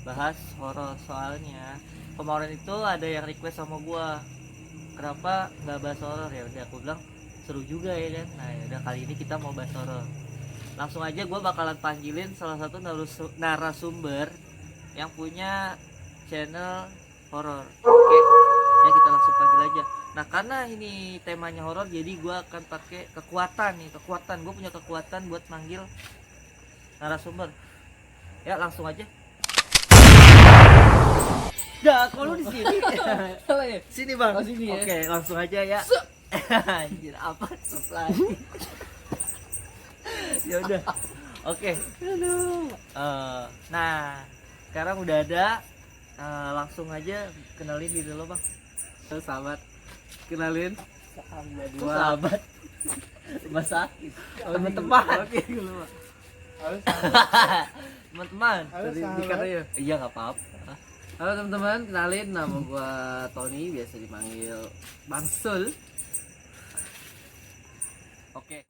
bahas horor. Soalnya kemarin itu ada yang request sama gua, kenapa nggak bahas horor. Ya udah aku bilang seru juga ya kan. Nah ya udah, kali ini kita mau bahas horor. Langsung aja gua bakalan panggilin salah satu narasumber yang punya channel horor. Oke, ya kita langsung panggil aja. Nah karena ini temanya horor, jadi gua akan pakai kekuatan nih, kekuatan. Gue punya kekuatan buat manggil narasumber. Ya langsung aja. Ya, kalau di sini. Sini bang. Oh, sini ya. Oke, langsung aja ya. Anjir, apa lagi? Ya udah. Oke. Nah, sekarang udah ada. Langsung aja kenalin diri lo bang. Halo sahabat, kenalin Gua sahabat. Rumah sakit. teman-teman. Oke, Halo teman-teman. sahabat. Ya. Iya nggak apa-apa. Halo teman-teman, kenalin nama gua Tony, biasa dipanggil Bang Sul. Oke.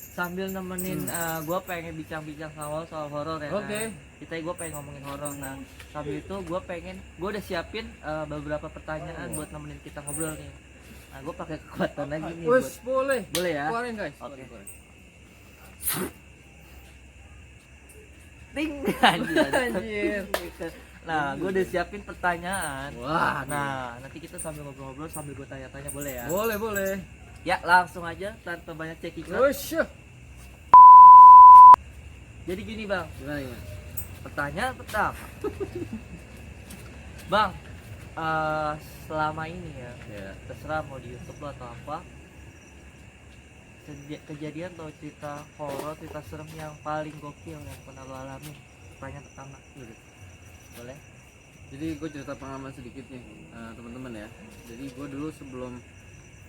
Sambil nemenin gue pengen bincang-bincang sama lo soal horor ya. Oke. Gue pengen ngomongin horor. Nah, sambil itu gue udah siapin beberapa pertanyaan buat nemenin kita ngobrol nih. Nah, gue pakai kekuatan lagi nih. Wes, boleh. Boleh ya? Keluarin guys. Oke. Boleh. Ting. Anjir. Nah, gue udah siapin pertanyaan. Wah, Nah, nanti kita sambil ngobrol-ngobrol sambil gue tanya-tanya, boleh ya? boleh. Ya, langsung aja tanpa banyak cekikan. Wush. Jadi gini bang, Gimana? pertanyaan pertama. Bang, selama ini ya, Ya. terserah mau di YouTube lo atau apa, kejadian atau cerita horor, cerita serem yang paling gokil yang pernah lo alami. Pertanyaan pertama dulu, boleh? Jadi gue cerita pengalaman sedikit nih, teman-teman ya. Jadi gue dulu sebelum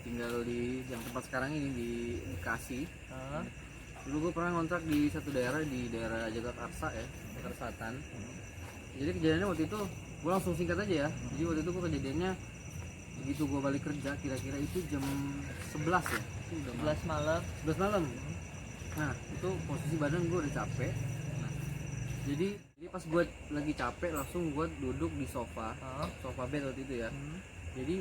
tinggal di yang tempat sekarang ini di Bekasi, Hah? dulu gue pernah ngontrak di satu daerah, di daerah Jagakarsa ya, Jakarta Selatan. Jadi kejadiannya waktu itu gue langsung singkat aja ya. Jadi waktu itu gue kejadiannya begitu gue balik kerja, kira-kira itu jam 11 ya, itu udah 11 malam. 11 malam. Nah itu posisi badan gue udah capek. Nah, jadi pas gue lagi capek langsung gue duduk di sofa bed waktu itu ya. Jadi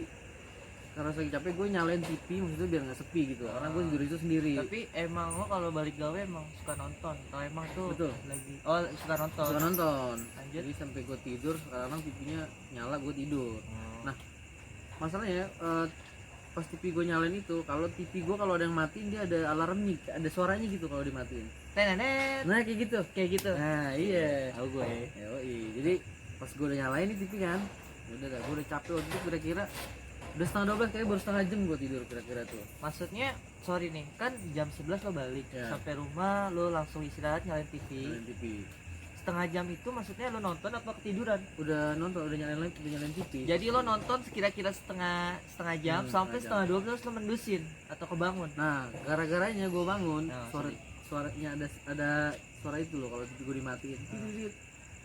karena lagi capek gue nyalain TV, maksudnya biar nggak sepi gitu, karena gue tidur itu sendiri. Tapi emang lo kalau balik gawe emang suka nonton? Kalau emang tuh Betul. lagi suka nonton. Suka nonton. Lanjut. Jadi sampai gue tidur, sekarang TV-nya nyala, gue tidur. Nah masalahnya pas TV gue nyalain itu, kalau TV gue kalau ada yang matiin dia ada alarmnya, ada suaranya gitu kalau dimatiin. Tenenet. Nah kayak gitu. Nah iya. Tahu gue. Jadi pas gue udah nyalain nih TV kan, udah gue udah capek waktu itu, kira-kira udah setengah 12, kayak baru setengah jam gue tidur kira-kira tuh. Maksudnya sorry nih, kan jam 11 lo balik Ya. sampai rumah lo langsung istirahat nyalain TV. Nyalain TV. Setengah jam itu maksudnya lo nonton apa ketiduran? Udah nonton, udah nyalain TV. Jadi lo nonton sekira-kira setengah jam sampai setengah jam. setengah 12 lo mendusin atau kebangun. Nah gara-garanya gue bangun, Nah, suaranya ada suara itu loh kalau TV gue dimatiin.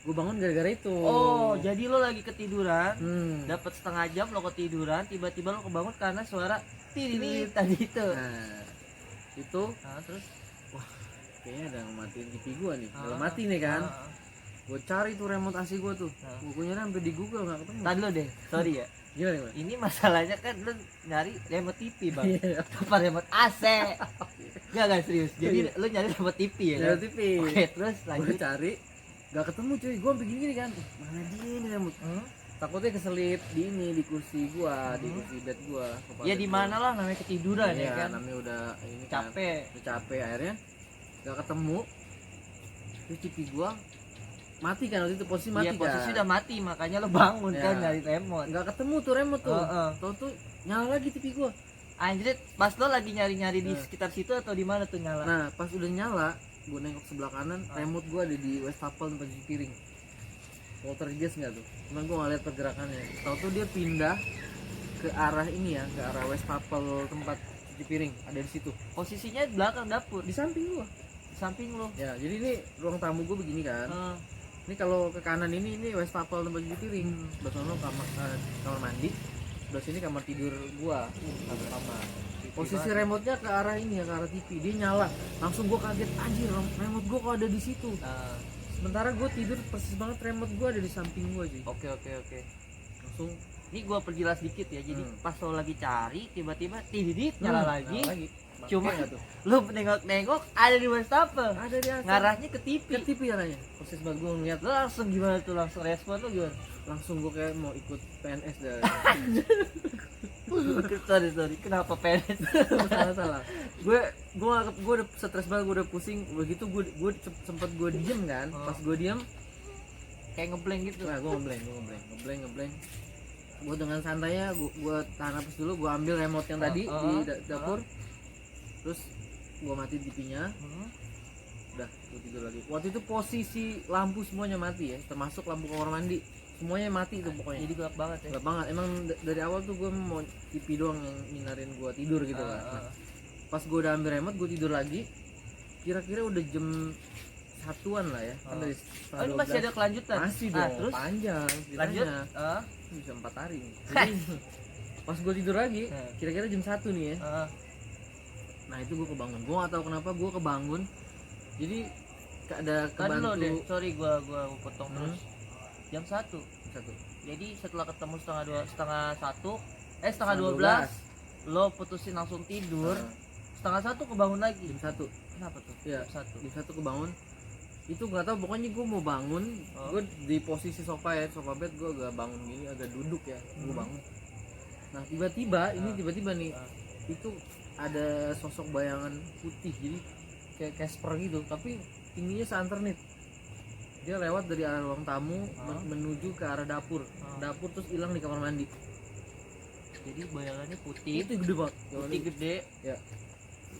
Gue bangun gara-gara itu. Oh, jadi lo lagi ketiduran, Dapat. dapat setengah jam lo ketiduran, tiba-tiba lo kebangun karena suara tiri tadi itu. Nah itu Nah, terus kayaknya ada yang matiin TV gue nih. Udah Ah. mati nih kan. ah, Gue cari tuh remote AC gue tuh. Nah. Gue nyari sampai di Google nggak ketemu. Tadi lo deh, sorry ya. Gimana? Ini masalahnya kan lo nyari remote TV bang, Iya. apa remote AC? Gak serius. Jadi lo nyari remote TV ya kan? Remote TV. Oke, terus Gue lanjut. cari nggak ketemu cuy. Gue sampai gini kan. Mana dia nih remote? Takutnya keselip di ini, di kursi gua, di kursi bed gua. Ya di mana lah, namanya ketiduran ya kan. Namanya udah ini kan, Capek. udah capek, akhirnya nggak ketemu. Terus TV gua mati kan, waktu itu posisi mati Iya, kan. posisi udah mati, makanya lo bangun Ya. kan nyari remote. Nggak ketemu tuh remote tuh. Tahu tuh nyala lagi TV gua. Anjir, pas lo lagi nyari-nyari di Nah. sekitar situ atau di mana tuh nyala? Nah pas udah nyala, gua nengok sebelah kanan, remote gua ada di wastafel tempat cuci piring. Poltergeist nggak tuh? Cuman gua nggak lihat pergerakannya. Tahu tuh dia pindah ke arah ini ya, ke arah wastafel tempat cuci piring, ada di situ. Posisinya di belakang dapur, Di samping gua. di samping lo. Ya, jadi ini ruang tamu gua begini kan. Eh, Ini kalau ke kanan ini wastafel tempat cuci piring. Sebelah sana kamar mandi. Sebelah sini kamar tidur gua. Kamar. Posisi remote-nya ke arah ini ya, ke arah TV. Dia nyala. Langsung gua kaget, anjir, remote gua kok ada di situ. sementara gue tidur persis banget remote gue ada di samping gue sih. Oke. Langsung Ini gua perjelas dikit ya. Jadi pas lo lagi cari, tiba-tiba tidit nyala nyala lagi. Cuma Cuma lu nengok-nengok ada di wastafel. ada di atas. Ngarahnya ke TV. Ke TV arahnya. Persis banget gue ngeliat, Lo langsung gimana tuh? Langsung respon lo gimana? langsung gue kayak mau ikut PNS dah. sorry. Kenapa PNS? salah. Gue udah stres banget, gue udah pusing. Begitu gue sempet gue diem kan. Pas gue diem, Kayak ngeblank gitu. nah gue ngeblank. Gue dengan santainya gue tahan nafas dulu, gue ambil remote yang tadi di dapur. Terus gue matiin TV-nya. Udah, gue tidur lagi. Waktu itu posisi lampu semuanya mati ya, termasuk lampu kamar mandi. Semuanya mati itu pokoknya. Jadi gelap banget ya. Gelap banget. Emang dari awal tuh gue mau TV doang yang nyinarin gue tidur gitu kan. Nah, pas gue udah ambil remote, gue tidur lagi. Kira-kira udah jam 1-an lah ya. Kan dari Oh, ini masih ada kelanjutan. masih dong, terus panjang lanjut. ceritanya. Bisa 4 hari nih. Jadi, pas gue tidur lagi, kira-kira jam 1 nih ya. Nah itu gue kebangun. Gue gak tahu kenapa gue kebangun. Jadi ada Kan lo deh, kebantu. sorry gua potong terus. Jam 1. Satu. Jadi setelah ketemu setengah 12 lo putusin langsung tidur. Setengah 1 kebangun lagi. Jam 1. Kenapa tuh? Iya. Jam 1. Jam 1 kebangun. Itu nggak tahu, pokoknya gue mau bangun. Gue di posisi sofa bed, gue agak bangun gini, agak duduk ya. Gue bangun. Nah tiba-tiba nih itu ada sosok bayangan putih, jadi kayak Casper gitu, tapi tingginya seanternit. Dia lewat dari arah ruang tamu menuju ke arah dapur. Dapur terus hilang di kamar mandi. Jadi bayangannya putih. Itu gede banget. Putih gede. Ya.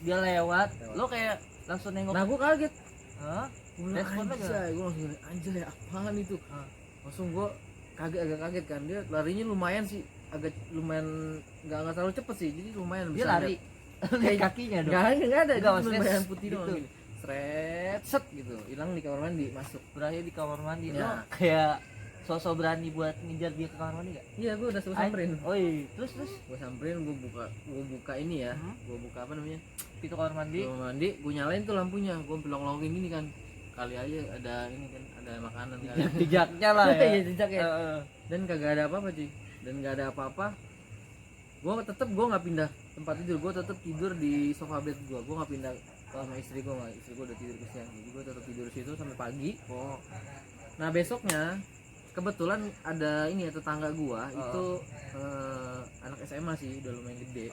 Dia lewat. Lo kayak langsung nengok. Nah gue kaget. Hah? Gue Responnya langsung gini, anjay apaan itu? Langsung gue agak kaget kan. Dia larinya lumayan sih, agak lumayan nggak terlalu cepet sih, jadi lumayan Dia bisa lari. Kayak kakinya dong. nggak ada Nggak, dia maksudnya bayangan putih gitu. doang gini, set gitu, hilang di kamar mandi, masuk. Berakhir di kamar mandi. Ya. Lo kayak sosok berani buat ngejar dia ke kamar mandi gak? Iya, gue udah samperin. Oh iya. Terus Gue samperin, gue buka ini ya, gue buka apa namanya, pintu kamar mandi. kamar mandi, gue nyalain tuh lampunya, gue pelong-pelongin ini kan, kali aja ada ini kan, ada makanan kali. Jejaknya lah ya. Iya, jejak ya. Dan kagak ada apa-apa cuy, dan nggak ada apa-apa. Gue nggak pindah tempat tidur, gue tetap tidur di sofa bed gue nggak pindah sama istri gue udah tidur ke siang, jadi gue tetap tidur di situ sampai pagi. Nah besoknya kebetulan ada ini ya, tetangga gue itu anak SMA sih, udah lumayan gede.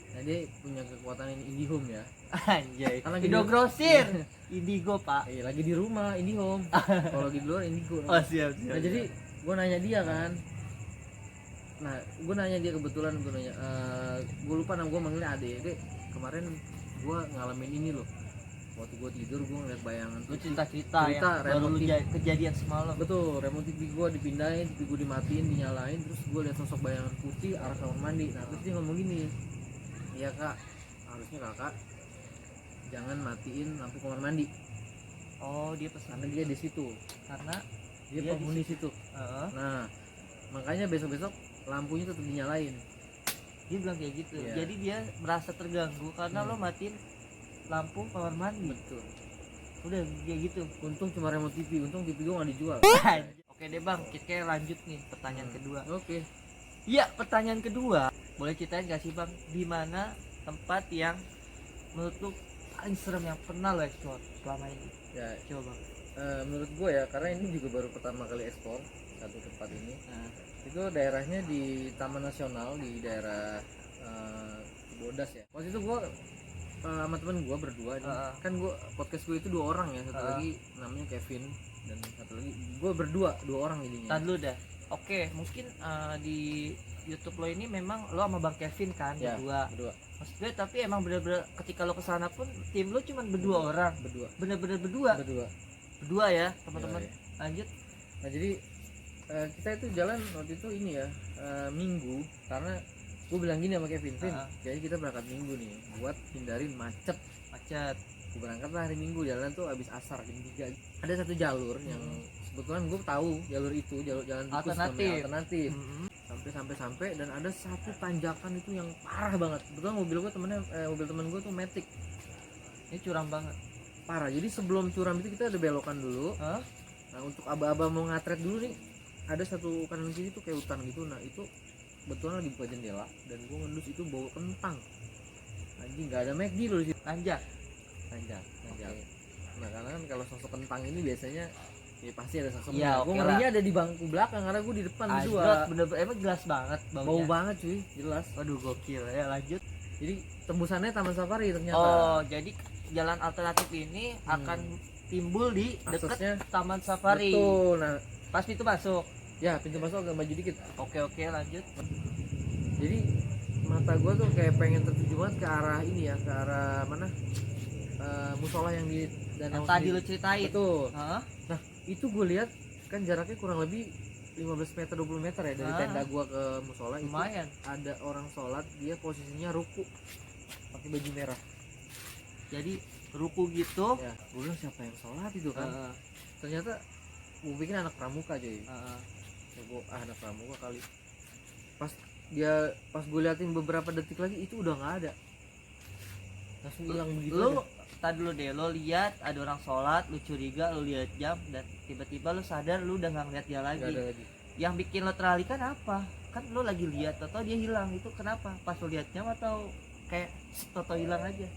Nah dia punya kekuatan IndiHome ya. Anjay. Kan lagi Indo Grosir. Indigo pak. Iya, lagi di rumah IndiHome. Kalau lagi di luar Indigo. Oh siap. Nah jadi gue nanya dia kan. Nah gue nanya dia, kebetulan gue nanya, gue lupa nama gue, manggilnya Ade. Dek, kemarin gue ngalamin ini loh. Waktu gue tidur gue ngeliat bayangan. Lu cerita yang baru lu kejadian semalam. Betul, remote TV gue dipindahin, TV gue dimatiin, dinyalain, terus gue lihat sosok bayangan putih arah kamar mandi. Nah terus dia ngomong gini, iya kak, harusnya kakak jangan matiin lampu kamar mandi. Oh dia pesan. Karena dia di situ. Karena dia penghuni situ. Nah makanya besok lampunya tetap dinyalain. Dia bilang kayak gitu. Yeah. Jadi dia merasa terganggu karena lo matiin lampu kamar mandi. Betul. Udah kayak gitu. Untung cuma remote TV, untung TV gue nggak dijual. Oke deh bang, kita lanjut nih pertanyaan kedua. Oke. Iya, pertanyaan kedua. Boleh ceritain gak sih bang, di mana tempat yang menurut lu paling serem yang pernah lo explore selama ini? Ya Coba bang. menurut gue ya, karena ini juga baru pertama kali explore satu tempat ini. Itu daerahnya di Taman Nasional di daerah Bodas ya. Waktu itu gue sama temen gue berdua kan gue podcast gue itu 2 orang ya, satu lagi namanya Kevin dan satu lagi gue berdua, 2 orang jadinya. Tadi lu dah. Oke, mungkin di YouTube lo ini memang lo sama Bang Kevin kan ya, berdua. Maksud gue tapi emang bener-bener ketika lo kesana pun tim lo cuma berdua orang. Bener-bener berdua ya teman-teman. Ya. Lanjut. Nah jadi kita itu jalan waktu itu ini ya, Minggu, karena gue bilang gini sama Kevin, jadi kita berangkat Minggu nih buat hindarin macet. Gue berangkat lah hari Minggu, jalan tuh abis asar jam 3. Ada satu jalur yang kebetulan gue tahu jalur itu, jalan tikus alternatif. Sampai dan ada satu tanjakan itu yang parah banget. Kebetulan mobil temen gue tuh Matic. Ini curam banget. Parah. Jadi sebelum curam itu kita ada belokan dulu. Nah untuk aba-aba mau ngatret dulu nih, ada satu kanan kiri tuh kayak hutan gitu. Nah itu kebetulan lagi buka jendela dan gue ngendus itu bau kentang. Anjing nggak ada McD loh di situ. Nanjak. Nanjak. Oke. Nah karena kan kalau sosok kentang ini biasanya ya pasti ada sosok. Iya, Gue oke ngerinya ada di bangku belakang karena gue di depan Anjot, dua. bener-bener emang jelas banget Bau baunya. banget cuy, jelas. Waduh gokil ya, lanjut. Jadi tembusannya Taman Safari ternyata. Oh, jadi jalan alternatif ini akan timbul di dekat Aksesnya Taman Safari. betul. Nah Pas itu masuk. ya pintu masuk agak maju dikit. Oke, lanjut. Jadi mata gue tuh kayak pengen tertuju banget ke arah ini ya, ke arah mana, musola yang di danau Yang tadi sendiri. lu ceritain. Betul. Hah? Nah itu gue lihat kan jaraknya kurang lebih 15 meter 20 meter ya dari tenda gue ke musola. Itu Lumayan. ada orang sholat, dia posisinya ruku pakai baju merah. Jadi ruku gitu. Ya gue bilang siapa yang sholat itu kan. Heeh. Ternyata gue pikir anak pramuka cuy. Heeh. Ya, gue anak pramuka kali. Pas gue liatin beberapa detik lagi itu udah nggak ada, langsung hilang begitu Lu aja. tadi dulu deh, lo lihat ada orang sholat, lu curiga, lu lihat jam dan tiba-tiba lu sadar lu udah nggak ngeliat dia lagi. Nggak ada lagi. Yang bikin lo teralihkan apa? Kan lo lagi lihat atau dia hilang, itu kenapa? Pas lo lihat jam atau kayak atau hilang aja?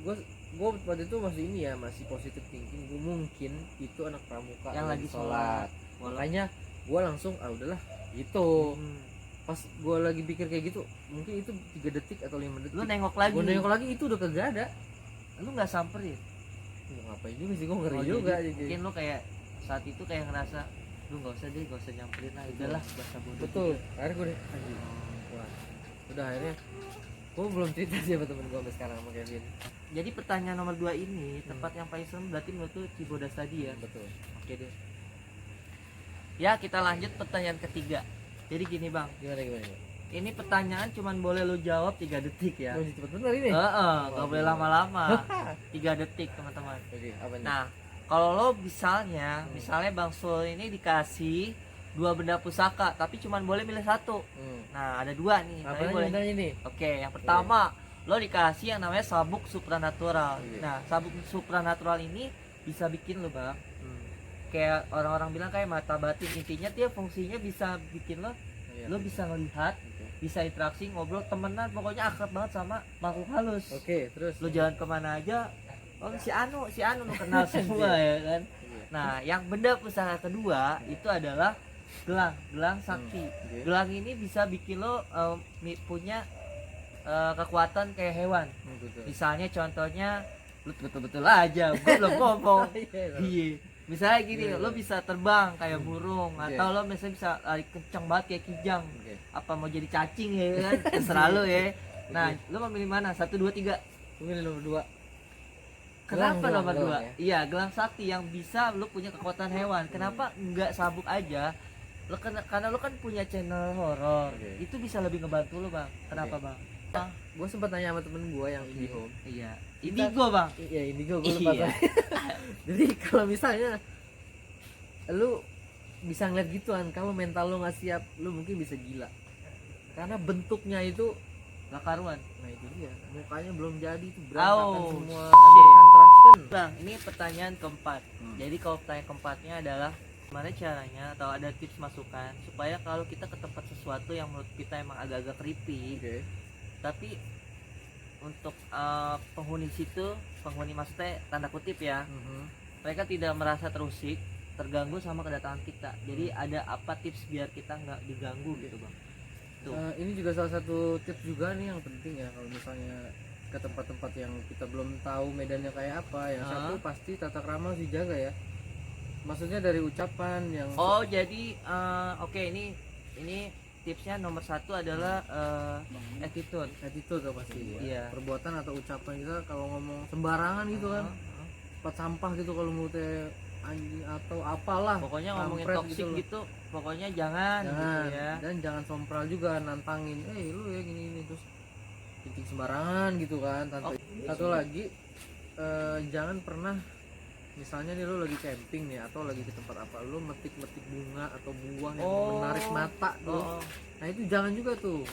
Gue waktu itu masih ini ya, masih positive thinking. Gue mungkin itu anak pramuka Yang lagi sholat. makanya gue langsung udahlah gitu. Hmm. Pas gue lagi pikir kayak gitu, mungkin itu 3 detik atau 5 detik. Lu nengok lagi. Gue nengok lagi itu udah kagak ada. Lu nggak samperin. Mau ngapain juga sih, gue ngeri Oh, juga jadi jadi. mungkin lo kayak saat itu kayak ngerasa lu nggak usah deh, nggak usah nyamperin lah, udahlah bahasa bodoh. Betul. Akhirnya gue anjing. Wah. Udah akhirnya gue belum cerita sih sama temen gue sampai sekarang sama Kevin. Jadi pertanyaan nomor 2 ini tempat yang paling serem berarti menurut lu Cibodas tadi ya. Betul. Oke deh. Ya kita lanjut pertanyaan ketiga. Jadi gini bang, Gimana? ini pertanyaan cuman boleh lu jawab 3 detik ya. Masih cepet bener ini. Nggak boleh lama-lama. 3 detik teman-teman. Oke, apa nih? Nah, kalau lo misalnya Bang Sul ini dikasih 2 benda pusaka, tapi cuman boleh milih 1. Nah, ada 2 nih. Apa Tapi boleh. ini? Oke, yang pertama lo dikasih yang namanya sabuk supranatural. Oke. Nah, sabuk supranatural ini bisa bikin lo bang, kayak orang-orang bilang kayak mata batin. Intinya dia fungsinya bisa bikin lo bisa ngelihat, bisa interaksi, ngobrol, temenan, pokoknya akrab banget sama makhluk halus. Oke, terus Lo jalan kemana aja, oh si Anu lo kenal semua ya kan. Nah, yang benda pusaka kedua itu adalah gelang sakti. Oke. Gelang ini bisa bikin lo punya kekuatan kayak hewan. Betul. Misalnya contohnya lu betul-betul aja, gue belum ngomong. Iya. Misalnya gini, Iya. lo bisa terbang kayak burung, Oke. atau lo misalnya bisa lari kencang banget kayak kijang. Oke. Apa mau jadi cacing ya kan? Terserah lo ya. Nah, lo mau milih mana? 1, 2, 3. Pilih nomor 2. Kenapa Gelang, nomor 2? gelang ya? Iya, gelang sakti yang bisa lo punya kekuatan hewan. Kenapa enggak sabuk aja? Karena lo kan punya channel horor. Oke. Itu bisa lebih ngebantu lo, Bang. Kenapa, Bang? Gue sempat tanya sama temen gue yang IndiHome. Iya. Indigo, Bang. Iya, Indigo gue lupa. Iya. Jadi kalau misalnya lu bisa ngeliat gituan, kalau mental lu nggak siap, lu mungkin bisa gila. Karena bentuknya itu Gak karuan. nah itu dia, mukanya belum jadi itu berantakan Oh, semua shit. under construction. Bang, ini pertanyaan keempat. Jadi kalau pertanyaan keempatnya adalah gimana caranya atau ada tips masukan supaya kalau kita ke tempat sesuatu yang menurut kita emang agak-agak creepy, Oke. tapi untuk penghuni maksudnya tanda kutip ya, mereka tidak merasa terusik, terganggu sama kedatangan kita. Jadi ada apa tips biar kita nggak diganggu gitu bang? Tuh. Ini juga salah satu tips juga nih yang penting ya, kalau misalnya ke tempat-tempat yang kita belum tahu medannya kayak apa. Yang satu pasti tata krama harus dijaga ya. Maksudnya dari ucapan yang Oh jadi oke, ini tipsnya nomor 1 adalah attitude. attitude tuh pasti ya. Iya. Perbuatan atau ucapan kita kalau ngomong sembarangan gitu kan, tempat sampah gitu kalau mulutnya anjing atau apalah, Pokoknya ngomongin kampret toksik loh. gitu, pokoknya jangan gitu ya. Dan jangan sompral juga, nantangin lu ya gini terus kencing sembarangan gitu kan tanpa. Satu lagi jangan pernah misalnya nih lu lagi camping nih atau lagi ke tempat apa, lu metik-metik bunga atau buah yang menarik mata tuh. Nah itu jangan juga tuh.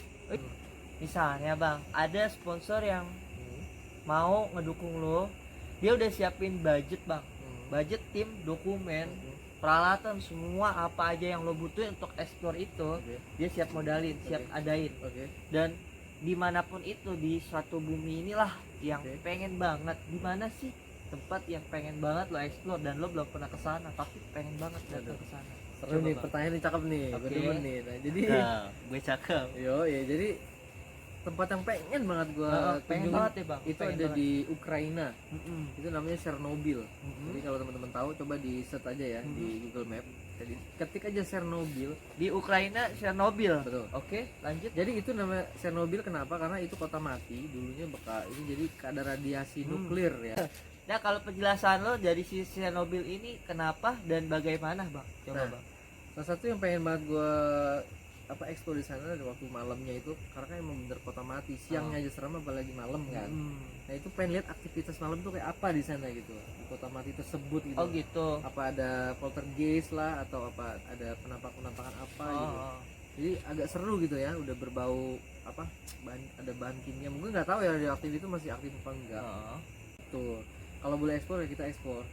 Misalnya bang, ada sponsor yang mau ngedukung lo, dia udah siapin budget bang, budget tim dokumen peralatan semua apa aja yang lo butuhin untuk explore itu. Dia siap modalin, siap adain. Dan dimanapun itu di suatu bumi inilah yang pengen banget, dimana sih tempat yang pengen banget lo explore dan lo belum pernah ke sana tapi pengen banget datang ke sana. Seru nih, pertanyaan ini cakep nih, gue demen nih. Nah, jadi gue cakep. ya jadi tempat yang pengen banget gue pengen banget ya bang, itu ada di Ukraina. Itu namanya Chernobyl. Jadi kalau teman-teman tahu coba di search aja ya di Google Map. Jadi ketik aja Chernobyl di Ukraina. Chernobyl, betul. Oke, lanjut. Jadi itu nama Chernobyl kenapa? Karena itu kota mati dulunya, bekas ini jadi ada radiasi nuklir ya. Nah kalau penjelasan lo dari si Chernobyl ini kenapa dan bagaimana bang? Coba bang. Salah satu yang pengen banget gue eksplor di sana ada waktu malamnya itu, karena kan emang bener kota mati, siangnya aja serem apalagi malam kan. Nah itu pengen lihat aktivitas malam tuh kayak apa di sana gitu, di kota mati tersebut gitu. Oh gitu. Apa ada poltergeist lah atau apa ada penampakan apa gitu. Jadi agak seru gitu ya, udah berbau ada bahan kimia, mungkin nggak tahu ya radioaktif itu masih aktif apa enggak. Tuh kalau boleh ekspor ya kita ekspor.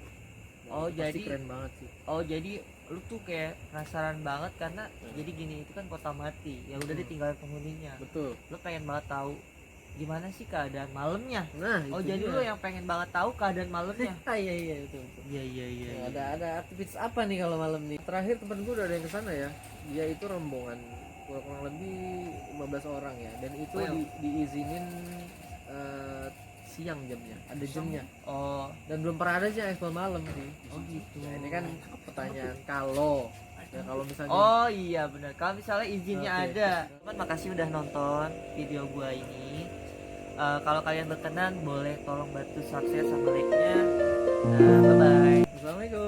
Oh pasti jadi keren banget sih. Oh jadi lu tuh kayak penasaran banget karena jadi gini, itu kan kota mati ya udah ditinggal penghuninya. Betul. Lu pengen banget tahu gimana sih keadaan malamnya. Nah jadi lu yang pengen banget tagu keadaan malamnya. Iya betul. Iya. Ada aktivitas apa nih kalau malam nih? Terakhir temen gue udah ada yang kesana ya. Dia itu rombongan kurang lebih 15 orang ya, dan itu diizinin siang jamnya, ada jamnya. Dan belum pernah ada sih ekspor malam sih. Gitu. Nah, ini kan pertanyaan kalau misalnya. Oh iya benar. Kalau misalnya izinnya ada. Teman makasih udah nonton video gua ini. Kalau kalian berkenan boleh tolong bantu subscribe sama like-nya. Bye bye. Assalamualaikum.